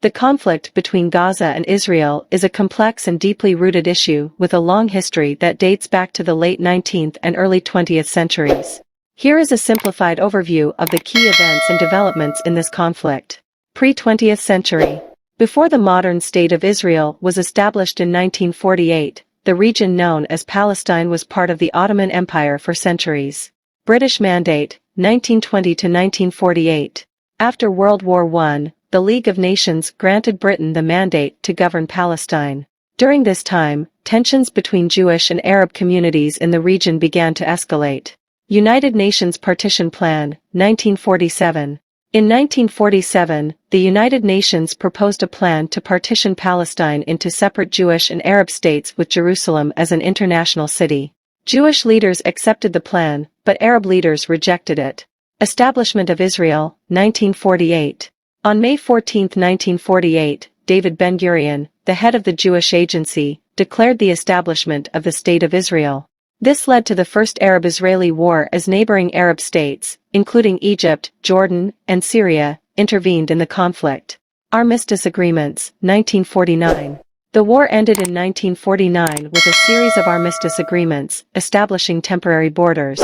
The conflict between Gaza and Israel is a complex and deeply rooted issue with a long history that dates back to the late 19th and early 20th centuries. Here is a simplified overview of the key events and developments in this conflict. Pre-20th century. Before the modern State of Israel was established in 1948, the region known as Palestine was part of the Ottoman Empire for centuries. British Mandate, 1920 to 1948. After World War I, the League of Nations granted Britain the mandate to govern Palestine. During this time, tensions between Jewish and Arab communities in the region began to escalate. United Nations Partition Plan, 1947. In 1947, the United Nations proposed a plan to partition Palestine into separate Jewish and Arab states with Jerusalem as an international city. Jewish leaders accepted the plan, but Arab leaders rejected it. Establishment of Israel, 1948. On May 14, 1948, David Ben-Gurion, the head of the Jewish Agency, declared the establishment of the State of Israel. This led to the First Arab-Israeli War as neighboring Arab states, including Egypt, Jordan, and Syria, intervened in the conflict. Armistice Agreements, 1949. The war ended in 1949 with a series of armistice agreements, establishing temporary borders.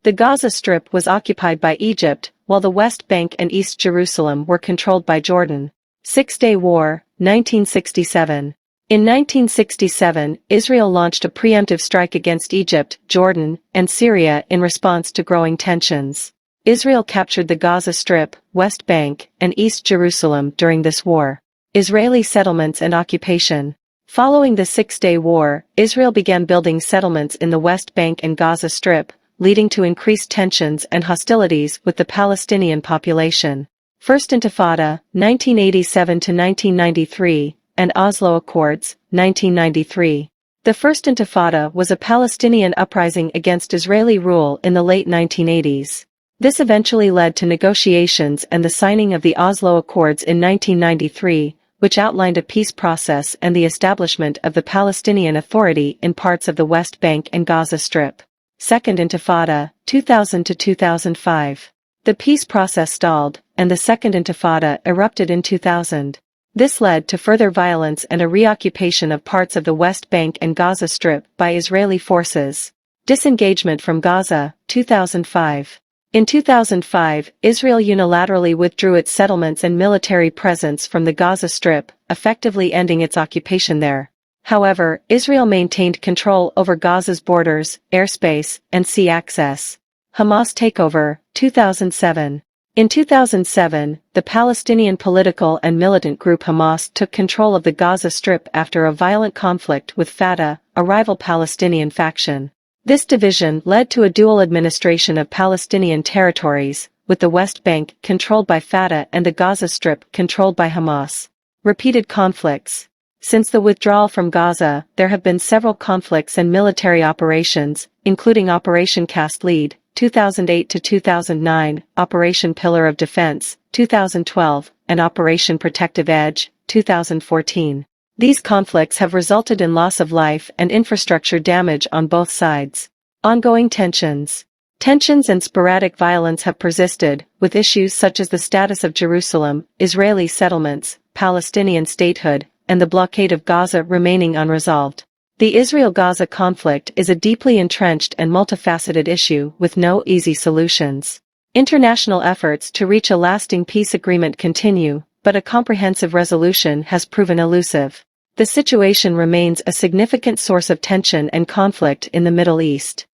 The Gaza Strip was occupied by Egypt, while the West Bank and East Jerusalem were controlled by Jordan. Six-Day War, 1967. In 1967, Israel launched a preemptive strike against Egypt, Jordan, and Syria in response to growing tensions. Israel captured the Gaza Strip, West Bank, and East Jerusalem during this war. Israeli settlements and occupation. Following the Six-Day War, Israel began building settlements in the West Bank and Gaza Strip, leading to increased tensions and hostilities with the Palestinian population. First Intifada, 1987 to 1993. And Oslo Accords, 1993. The First Intifada was a Palestinian uprising against Israeli rule in the late 1980s. This eventually led to negotiations and the signing of the Oslo Accords in 1993, which outlined a peace process and the establishment of the Palestinian Authority in parts of the West Bank and Gaza Strip. Second Intifada, 2000 to 2005. The peace process stalled, and the Second Intifada erupted in 2000. This led to further violence and a reoccupation of parts of the West Bank and Gaza Strip by Israeli forces. Disengagement from Gaza, 2005. In 2005, Israel unilaterally withdrew its settlements and military presence from the Gaza Strip, effectively ending its occupation there. However, Israel maintained control over Gaza's borders, airspace, and sea access. Hamas takeover, 2007. In 2007, the Palestinian political and militant group Hamas took control of the Gaza Strip after a violent conflict with Fatah, a rival Palestinian faction. This division led to a dual administration of Palestinian territories, with the West Bank controlled by Fatah and the Gaza Strip controlled by Hamas. Repeated conflicts. Since the withdrawal from Gaza, there have been several conflicts and military operations, including Operation Cast Lead, 2008 to 2009, Operation Pillar of Defense, 2012, and Operation Protective Edge, 2014. These conflicts have resulted in loss of life and infrastructure damage on both sides. Ongoing tensions. Tensions and sporadic violence have persisted, with issues such as the status of Jerusalem, Israeli settlements, Palestinian statehood, and the blockade of Gaza remaining unresolved. The Israel-Gaza conflict is a deeply entrenched and multifaceted issue with no easy solutions. International efforts to reach a lasting peace agreement continue, but a comprehensive resolution has proven elusive. The situation remains a significant source of tension and conflict in the Middle East.